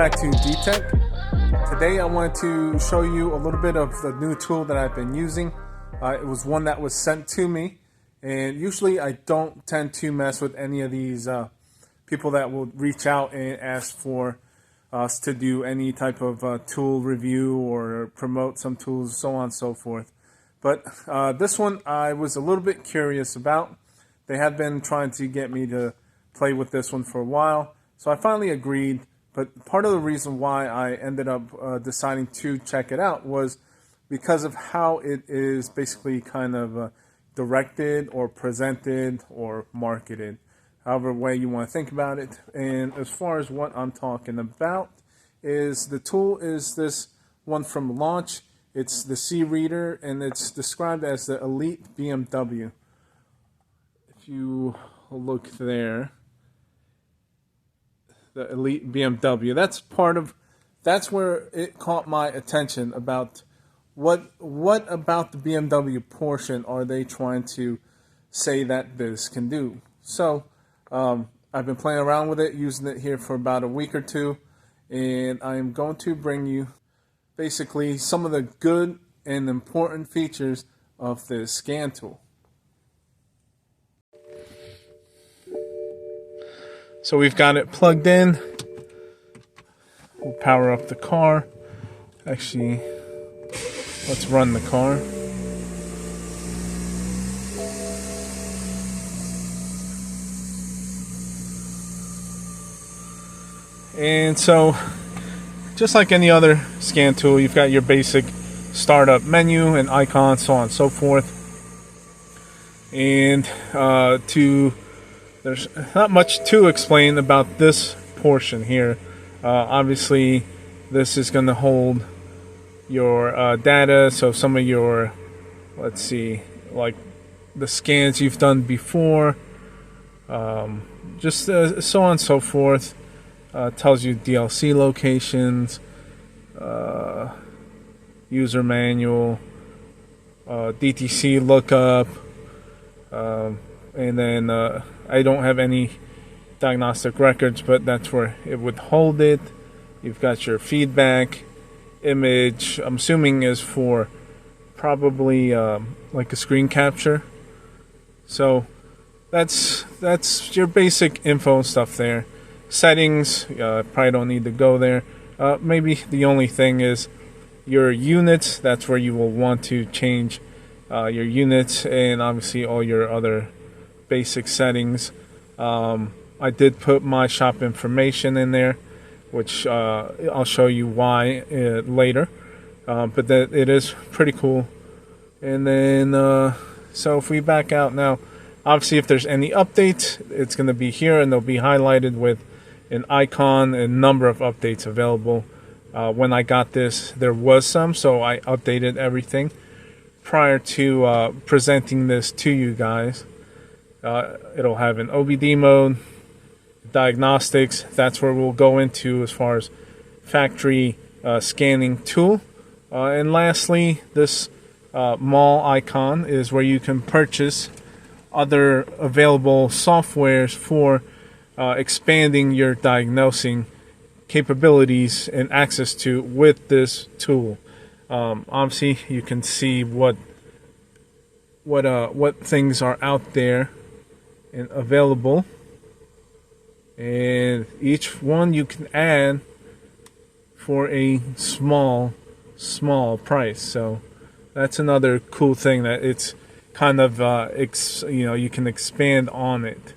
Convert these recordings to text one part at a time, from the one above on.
back to D-Tech. Today I wanted to show you a little bit of the new tool that I've been using. It was one that was sent to me, and usually I don't tend to mess with any of these people that will reach out and ask for us to do any type of tool review or promote some tools, so on and so forth. But this one I was a little bit curious about. They had been trying to get me to play with this one for a while, so I finally agreed. But part of the reason why I ended up deciding to check it out was because of how it is basically kind of directed or presented or marketed, however way you want to think about it. And as far as what I'm talking about is the tool is this one from Launch. It's the C Reader, and it's described as the Elite BMW. If you look there, the Elite BMW. That's where it caught my attention about what about the BMW portion are they trying to say that this can do. So I've been playing around with it, using it here for about a week or two, and I am going to bring you basically some of the good and important features of this scan tool. So we've got it plugged in. We'll power up the car. Actually, let's run the car. And so, just like any other scan tool, you've got your basic startup menu and icon, so on and so forth. And there's not much to explain about this portion here. Obviously, this is going to hold your data, so some of your, let's see, like the scans you've done before, just so on and so forth. Tells you DLC locations, user manual, DTC lookup, and then I don't have any diagnostic records, but that's where it would hold it. You've got your feedback image. I'm assuming is for probably like a screen capture. So that's your basic info and stuff there. Settings, probably don't need to go there. Maybe the only thing is your units. That's where you will want to change your units, and obviously all your other basic settings. I did put my shop information in there, which I'll show you why later. But that it is pretty cool. And then, so if we back out now, obviously if there's any updates, it's going to be here, and they'll be highlighted with an icon and number of updates available. When I got this, there was some, so I updated everything prior to presenting this to you guys. It'll have an OBD mode, Diagnostics. That's where we'll go into as far as factory scanning tool. And lastly, this mall icon is where you can purchase other available softwares for expanding your diagnosing capabilities and access to with this tool. Obviously, you can see what things are out there and available, and each one you can add for a small price. So that's another cool thing, that it's kind of you can expand on it.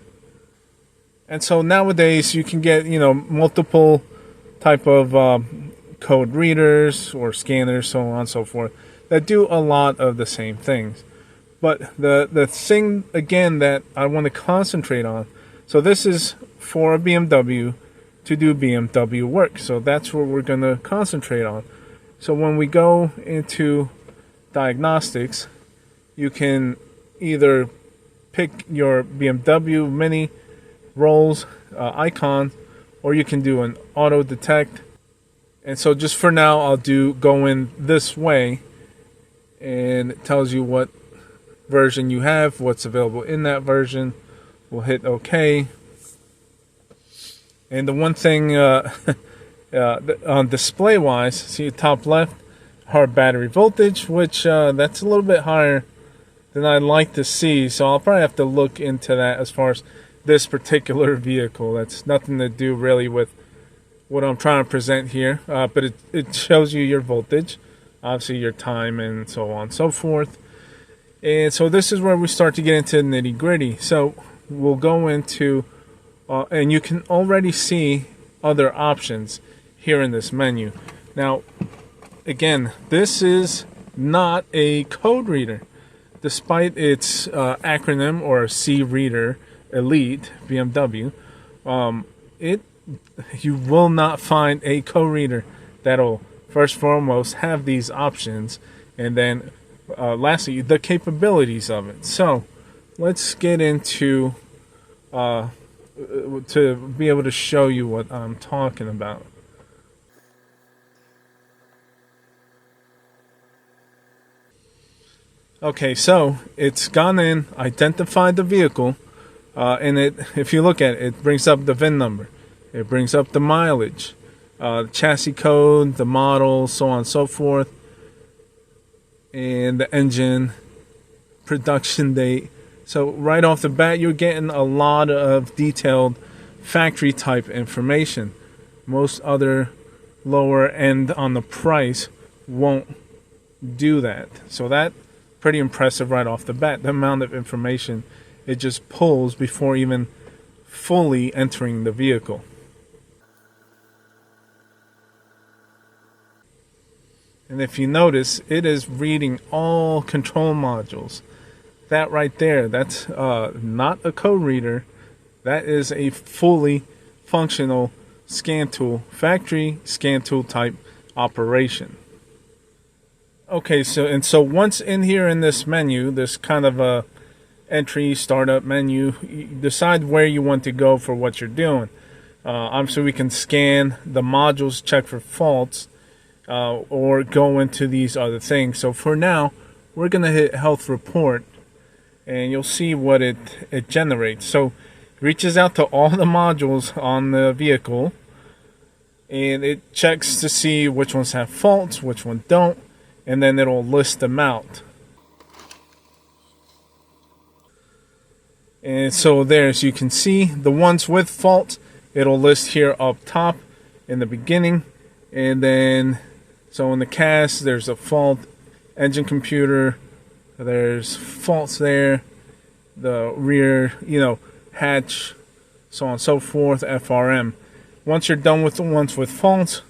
And so nowadays you can get multiple type of code readers or scanners, so on and so forth, that do a lot of the same things. But the thing again that I want to concentrate on, so this is for a BMW to do BMW work, so that's what we're going to concentrate on. So when we go into Diagnostics, you can either pick your BMW Mini rolls icon, or you can do an auto detect. And so just for now, I'll go in this way, and it tells you what version you have, what's available in that version. We'll hit OK. And the one thing On display wise, see top left, hard battery voltage, which that's a little bit higher than I'd like to see, so I'll probably have to look into that as far as this particular vehicle. That's nothing to do really with what I'm trying to present here, but it shows you your voltage, obviously your time, and so on and so forth. And so this is where we start to get into the nitty gritty. So we'll go into, and you can already see other options here in this menu. Now, again, this is not a code reader, despite its acronym or C reader Elite BMW. You will not find a code reader that'll first and foremost have these options, and then lastly the capabilities of it. So let's get into to be able to show you what I'm talking about. Okay, so it's gone in, identified the vehicle, and if you look at it, it brings up the VIN number, it brings up the mileage, the chassis code, the model, so on and so forth, and the engine, production date. So right off the bat, you're getting a lot of detailed factory type information. Most other lower end on the price won't do that. So that pretty impressive right off the bat, the amount of information it just pulls before even fully entering the vehicle. And if you notice, it is reading all control modules. That right there, that's not a code reader. That is a fully functional scan tool, factory scan tool type operation. Okay, so once in here in this menu, this kind of a entry startup menu, you decide where you want to go for what you're doing. Obviously, we can scan the modules, check for faults, or go into these other things. So for now, we're gonna hit health report, and you'll see what it generates. So it reaches out to all the modules on the vehicle, and it checks to see which ones have faults, which ones don't, and then it'll list them out. And so there, as you can see, the ones with faults, it'll list here up top in the beginning. And then, so in the cast, there's a fault, engine computer, there's faults there, the rear, hatch, so on and so forth, FRM. Once you're done with the ones with faults,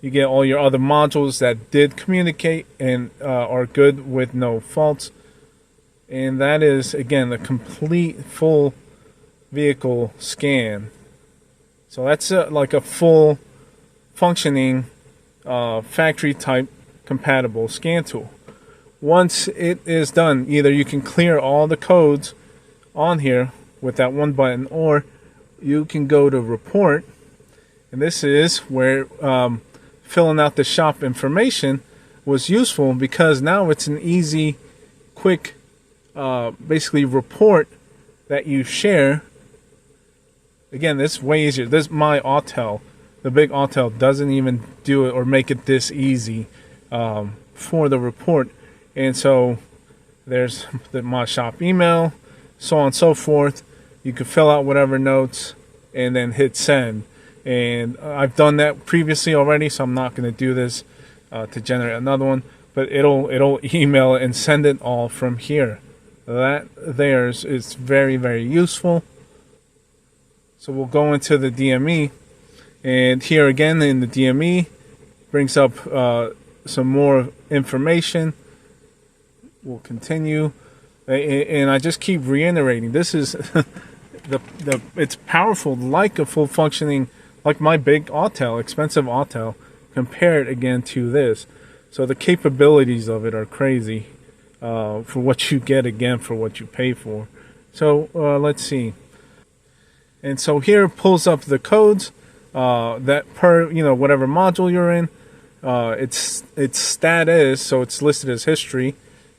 you get all your other modules that did communicate and are good with no faults. And that is, again, the complete full vehicle scan. So that's like a full functioning factory type compatible scan tool. Once it is done, either you can clear all the codes on here with that one button, or you can go to report. And this is where filling out the shop information was useful, because now it's an easy, quick, basically report that you share. Again, this is way easier. This my Autel, the big Autel, doesn't even do it or make it this easy for the report. And so there's my shop email, so on and so forth. You can fill out whatever notes and then hit send. And I've done that previously already, so I'm not going to do this to generate another one. But it'll email it and send it all from here. That there is very, very useful. So we'll go into the DME, and here again in the DME brings up some more information. We'll continue, and I just keep reiterating, this is it's powerful, like a full functioning, like my big Autel, expensive Autel, compared again to this. So the capabilities of it are crazy for what you get, again, for what you pay for. So let's see. And so here it pulls up the codes that per whatever module you're in. Its status, so it's listed as history,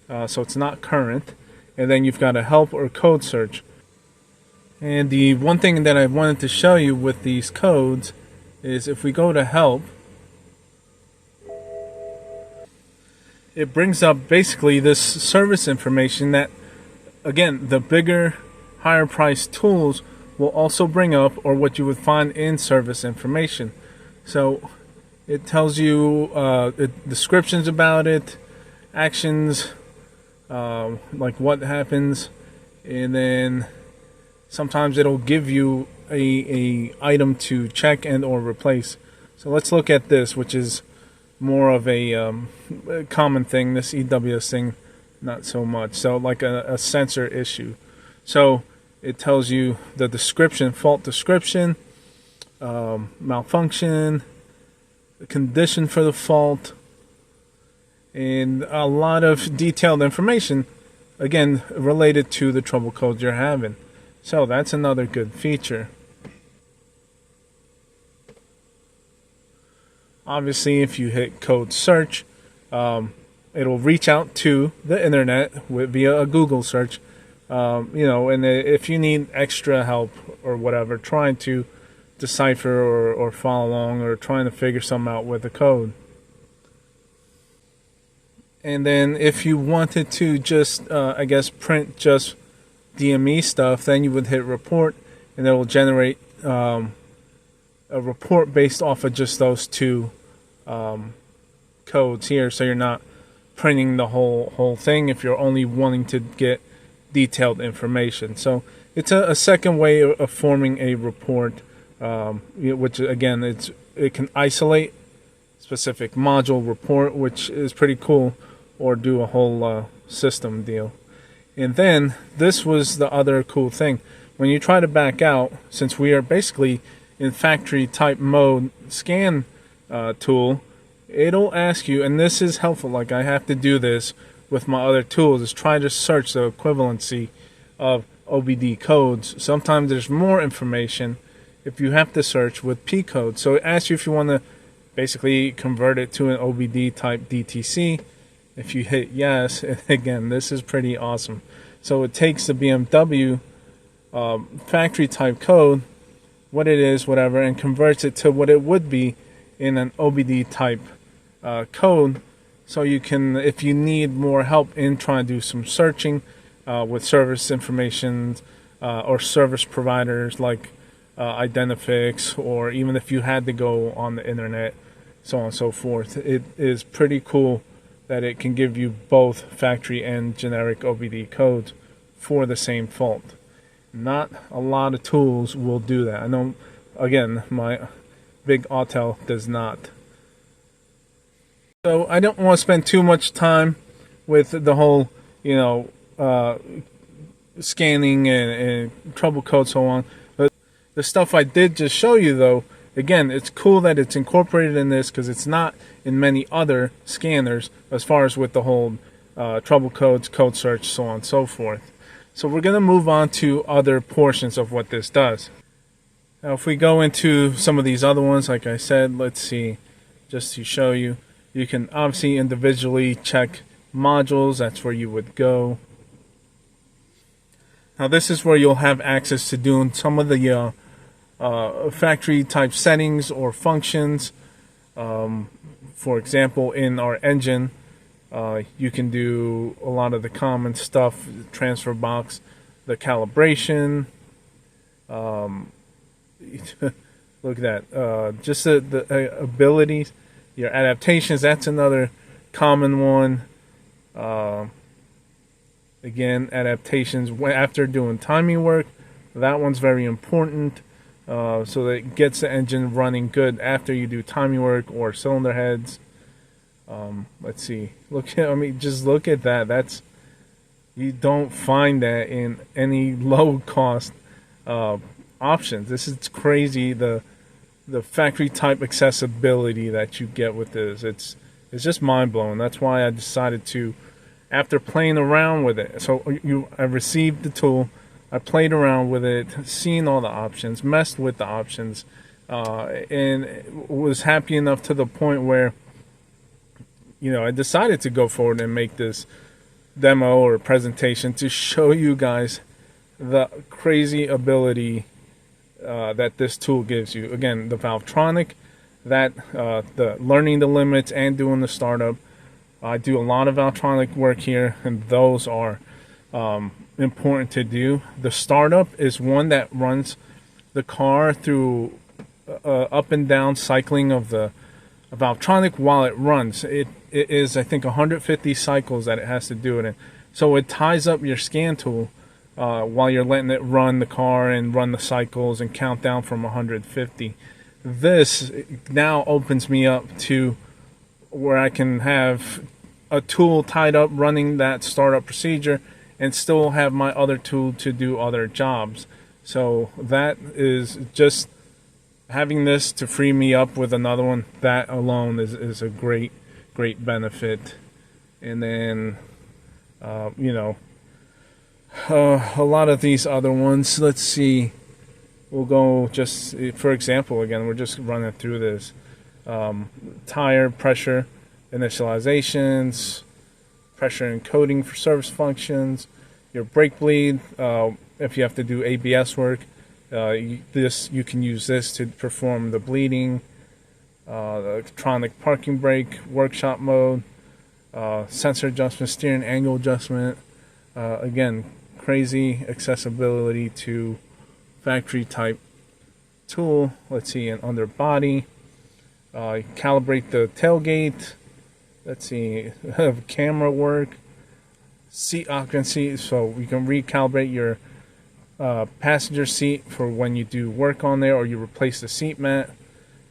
so it's not current. And then you've got a help or code search. And the one thing that I wanted to show you with these codes is if we go to help, it brings up basically this service information that, again, the bigger, higher priced tools will also bring up, or what you would find in service information. So it tells you descriptions about it, actions, like what happens, and then sometimes it'll give you a item to check and or replace. So let's look at this, which is more of a common thing. This EWS thing, not so much. So like a sensor issue. So it tells you the description, fault description, malfunction, the condition for the fault, and a lot of detailed information, again, related to the trouble codes you're having. So that's another good feature. Obviously, if you hit code search, it'll reach out to the internet via a Google search. And if you need extra help or whatever, trying to decipher or follow along or trying to figure something out with the code. And then if you wanted to just, print just DME stuff, then you would hit report, and it will generate a report based off of just those two codes here. So you're not printing the whole thing if you're only wanting to get detailed information. So it's a second way of forming a report, which again, it can isolate specific module report, which is pretty cool, or do a whole system deal. And then this was the other cool thing. When you try to back out, since we are basically in factory type mode scan tool, it'll ask you, and this is helpful, like I have to do this with my other tools, is try to search the equivalency of OBD codes. Sometimes there's more information if you have to search with P codes. So it asks you if you want to basically convert it to an OBD type DTC. If you hit yes, again, this is pretty awesome. So it takes the BMW factory type code, what it is, whatever, and converts it to what it would be in an OBD type code. So you can, if you need more help in trying to do some searching with service information or service providers like Identifix, or even if you had to go on the internet, so on and so forth, it is pretty cool that it can give you both factory and generic OBD codes for the same fault. Not a lot of tools will do that. I know, again, my big Autel does not. So I don't want to spend too much time with the whole, scanning and trouble code, so on. But the stuff I did just show you, though, again, it's cool that it's incorporated in this, because it's not in many other scanners as far as with the whole trouble codes, code search, so on and so forth. So we're going to move on to other portions of what this does. Now, if we go into some of these other ones, like I said, let's see, just to show you, you can obviously individually check modules. That's where you would go. Now, this is where you'll have access to doing some of the factory type settings or functions. For example, in our engine, you can do a lot of the common stuff, transfer box, the calibration. Look at that. Just the abilities, your adaptations, that's another common one. Again, adaptations after doing timing work, that one's very important. So that it gets the engine running good after you do timing work or cylinder heads. Let's see. Just look at that. You don't find that in any low cost options. This is crazy. The factory type accessibility that you get with this, it's just mind blowing. That's why I decided to, after playing around with it. So I received the tool. I played around with it, seen all the options, messed with the options, and was happy enough to the point where, I decided to go forward and make this demo or presentation to show you guys the crazy ability that this tool gives you. Again, the Valvetronic, that the learning the limits and doing the startup. I do a lot of Valvetronic work here, and those are important to do. The startup is one that runs the car through up and down cycling of the Valvetronic while it runs. It is, I think, 150 cycles that it has to do it in. So it ties up your scan tool while you're letting it run the car and run the cycles and count down from 150. This now opens me up to where I can have a tool tied up running that startup procedure and still have my other tool to do other jobs. So that is just having this to free me up with another one. That alone is a great benefit. And then a lot of these other ones, let's see, we'll go just for example. Again, we're just running through this. Tire pressure initializations, pressure encoding for service functions, your brake bleed, if you have to do ABS work, you can use this to perform the bleeding, the electronic parking brake, workshop mode, sensor adjustment, steering angle adjustment. Again, crazy accessibility to factory type tool. Let's see, an underbody, calibrate the tailgate. Let's see, camera work, seat occupancy, so you can recalibrate your passenger seat for when you do work on there or you replace the seat mat.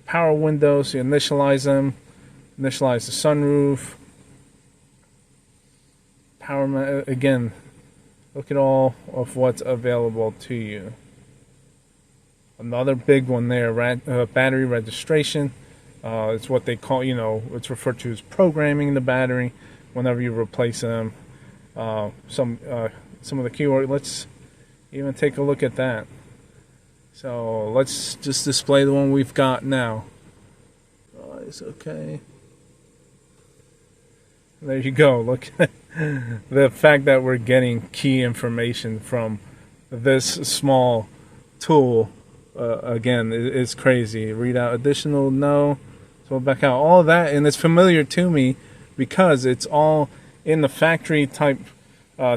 Power windows, you initialize them, initialize the sunroof. Power mat, again, look at all of what's available to you. Another big one there, battery registration. It's what they call, it's referred to as programming the battery whenever you replace them. Some of the keyword, let's even take a look at that. So let's just display the one we've got now. It's okay. There you go. Look at the fact that we're getting key information from this small tool. Again, it's crazy. Read out additional, no. So back out all of that, and it's familiar to me because it's all in the factory type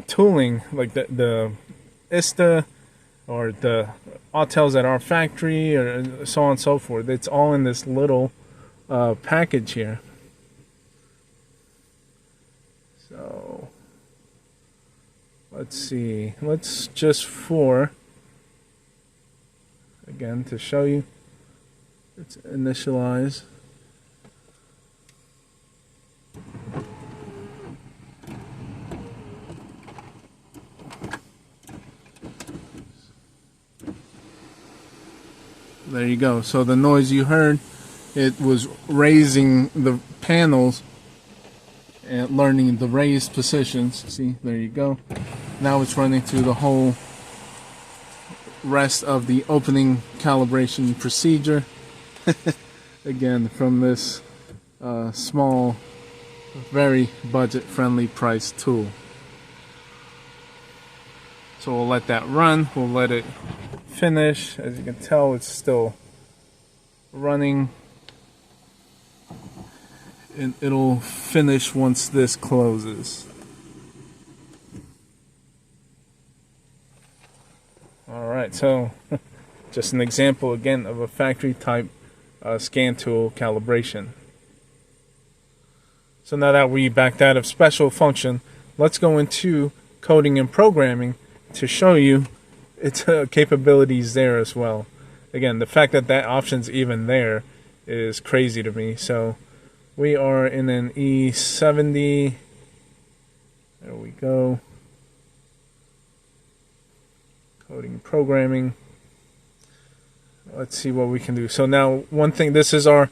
tooling, like the ISTA or the Autels at our factory, or so on and so forth. It's all in this little package here. So let's see. Let's just again to show you. Let's initialize. There you go. So the noise you heard, it was raising the panels and learning the raised positions. See, there you go. Now it's running through the whole rest of the opening calibration procedure. Again, from this small, very budget-friendly price tool. So we'll let that run. We'll let it finish. As you can tell, it's still running. And it'll finish once this closes. Alright, so just an example again of a factory type scan tool calibration. So now that we backed out of special function, let's go into coding and programming to show you its capabilities there as well. Again, the fact that that option's even there is crazy to me. So we are in an E70. There we go. Coding and programming. Let's see what we can do. So now one thing, this is our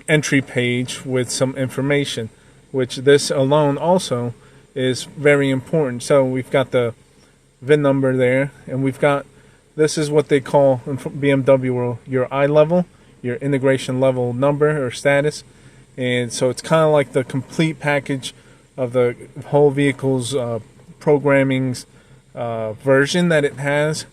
entry page with some information, which this alone also is very important. So we've got the VIN number there, and we've got, this is what they call in BMW world your I level, your integration level number or status. And so it's kind of like the complete package of the whole vehicle's programming's version that it has.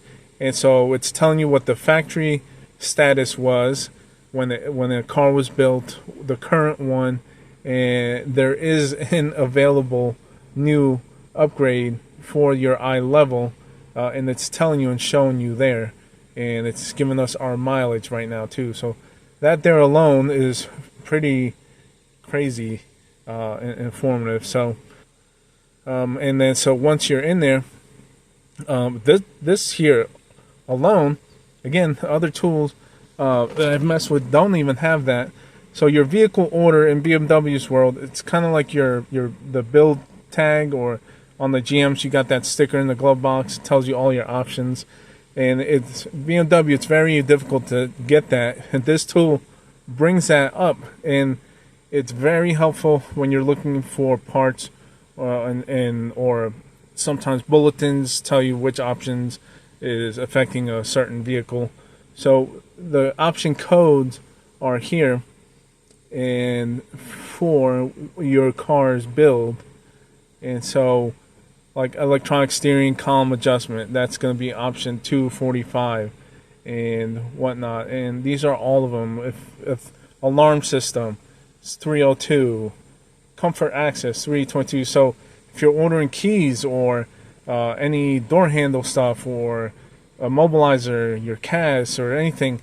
and so it's telling you what the factory status was when the car was built, the current one, and there is an available new upgrade for your eye level, and it's telling you and showing you there, and it's giving us our mileage right now too. So that there alone is pretty crazy informative. So and then so once you're in there, this here alone, again, other tools that I've messed with don't even have that. So your vehicle order in BMW's world, it's kind of like the build tag, or on the GMs you got that sticker in the glove box. It tells you all your options, and it's BMW. It's very difficult to get that, and this tool brings that up, and it's very helpful when you're looking for parts, or sometimes bulletins tell you which options is affecting a certain vehicle. So the option codes are here, and for your car's build, and so like electronic steering column adjustment, that's going to be option 245 and whatnot, and these are all of them. If alarm system, it's 302, comfort access 322. So if you're ordering keys or any door handle stuff, or a mobilizer, your CAS or anything,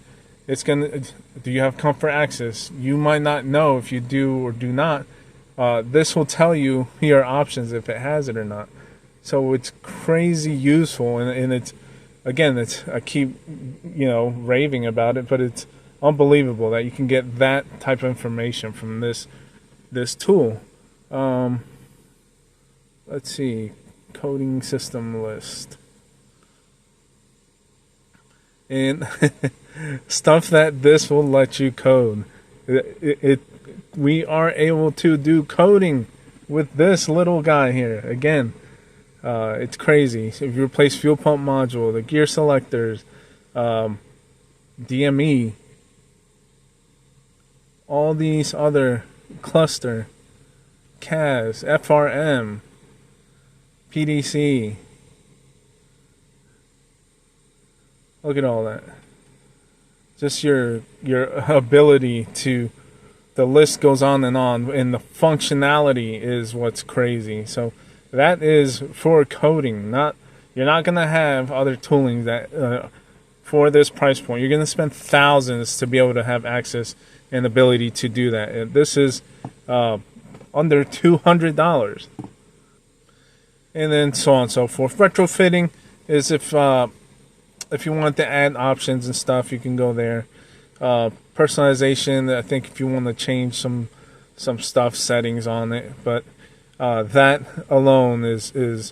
it's gonna. Do you have comfort access? You might not know if you do or do not. This will tell you your options if it has it or not. So it's crazy useful, and it's, again, I keep raving about it, but it's unbelievable that you can get that type of information from this tool. Let's see, coding system list. And stuff that this will let you code. We are able to do coding with this little guy here. Again, it's crazy. So if you replace fuel pump module, the gear selectors, DME, all these other cluster, CAS, FRM, PDC. Look at all that. Just your ability to, the list goes on, and the functionality is what's crazy. So that is for coding. You're not gonna have other tooling that for this price point. You're gonna spend thousands to be able to have access and ability to do that. And this is under $200. And then so on and so forth. Retrofitting is if you want to add options and stuff, you can go there. Personalization, I think if you want to change some stuff, settings on it, but that alone is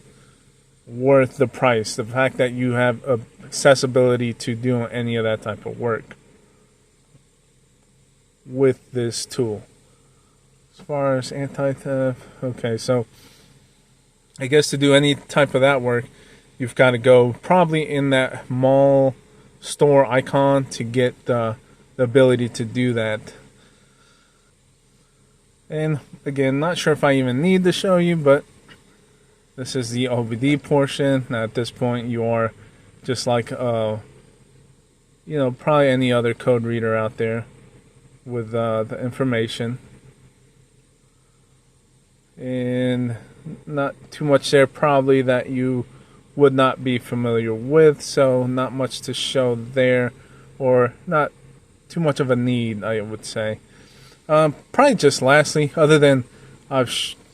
worth the price. The fact that you have accessibility to do any of that type of work with this tool. As far as anti-theft, okay, so I guess to do any type of that work, you've got to go probably in that mall store icon to get the ability to do that. And again, not sure if I even need to show you, but this is the OBD portion. Now at this point, you are just like probably any other code reader out there with the information. And not too much there probably that you would not be familiar with, so not much to show there, or not too much of a need, I would say. Probably just lastly, other than I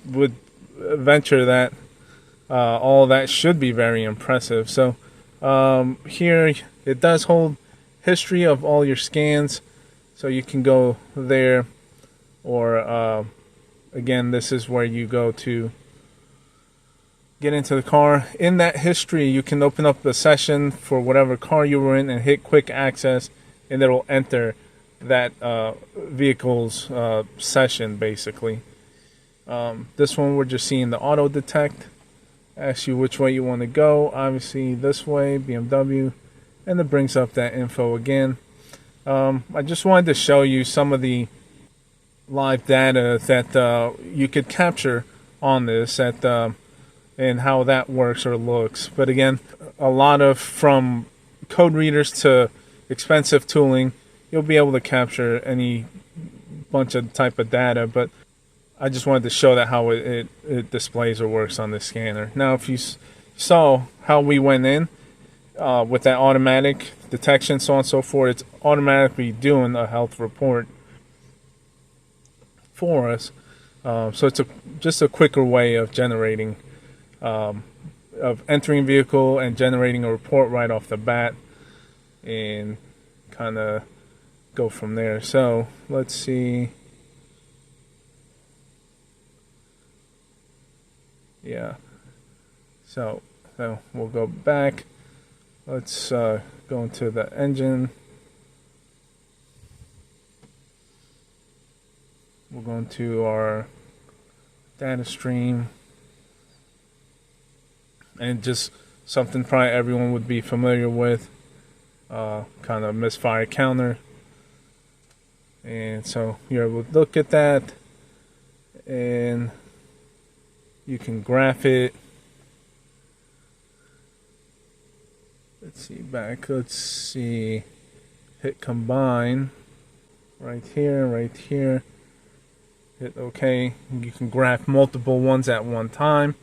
would venture that all that should be very impressive. So here it does hold history of all your scans, so you can go there, or again, this is where you go to get into the car. In that history, you can open up the session for whatever car you were in and hit quick access, and it'll enter that vehicle's session, basically. This one, we're just seeing the auto detect. Asks you which way you want to go. Obviously, this way, BMW, and it brings up that info again. I just wanted to show you some of the live data that you could capture on this and how that works or looks. But again, a lot of from code readers to expensive tooling, you'll be able to capture any bunch of type of data, but I just wanted to show that how it displays or works on this scanner. Now, if you saw how we went in with that automatic detection, so on and so forth, it's automatically doing a health report for us. So it's just a quicker way of generating, of entering vehicle and generating a report right off the bat, and kind of go from there. So let's see. Yeah. So we'll go back. Let's go into the engine. We'll go into our data stream. And just something probably everyone would be familiar with. Kind of misfire counter. And so you're able to look at that. And you can graph it. Let's see back. Let's see. Hit combine. Right here. Hit OK. You can graph multiple ones at one time.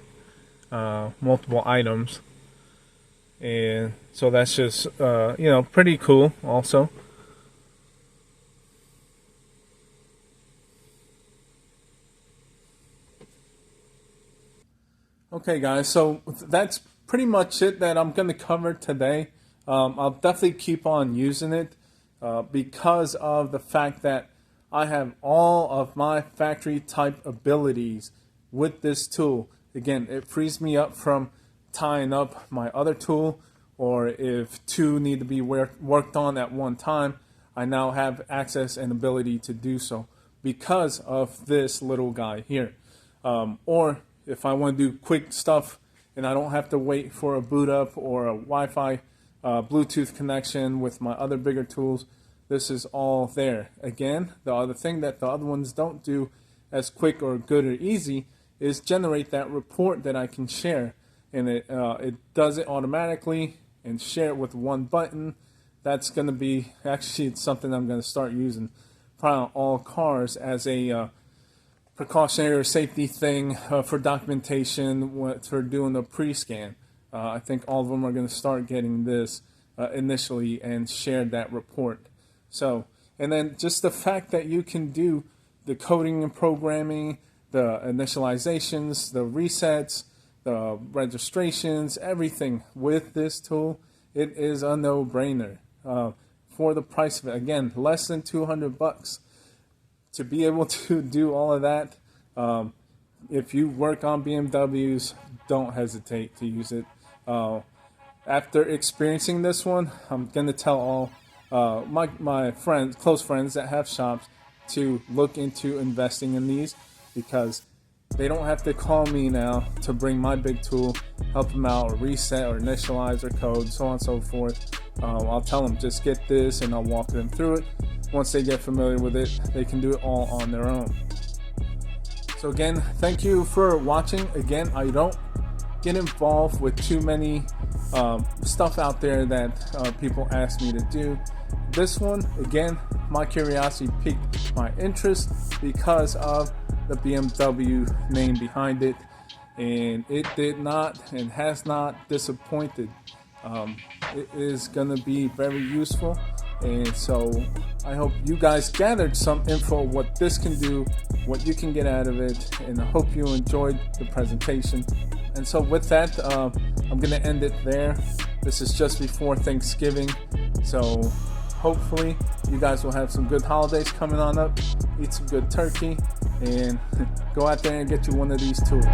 Multiple items. And so that's just, pretty cool also. Okay, guys, so that's pretty much it that I'm going to cover today. I'll definitely keep on using it because of the fact that I have all of my factory type abilities with this tool. Again, it frees me up from tying up my other tool, or if two need to be worked on at one time, I now have access and ability to do so because of this little guy here. Or if I want to do quick stuff and I don't have to wait for a boot up or a Wi-Fi Bluetooth connection with my other bigger tools, this is all there. Again, the other thing that the other ones don't do as quick or good or easy is generate that report that I can share. And it does it automatically and share it with one button. That's going to be, actually it's something I'm going to start using probably on all cars as a precautionary or safety thing for documentation for doing a pre-scan. I think all of them are going to start getting this initially and share that report. So, and then just the fact that you can do the coding and programming, the initializations, the resets, the registrations, everything with this tool, it is a no-brainer for the price of it. Again, less than $200. To be able to do all of that, if you work on BMWs, don't hesitate to use it. After experiencing this one, I'm going to tell all my friends, close friends that have shops to look into investing in these, because they don't have to call me now to bring my big tool, help them out, or reset, or initialize, or code, so on and so forth. I'll tell them, just get this, and I'll walk them through it. Once they get familiar with it, they can do it all on their own. So again, thank you for watching. Again, I don't get involved with too many stuff out there that people ask me to do. This one, again, my curiosity piqued my interest because of the BMW name behind it, and it did not and has not disappointed. It is going to be very useful, and so I hope you guys gathered some info what this can do, what you can get out of it, and I hope you enjoyed the presentation. And so with that, I'm going to end it there. This is just before Thanksgiving, so hopefully you guys will have some good holidays coming on up, eat some good turkey, and go out there and get you one of these tools.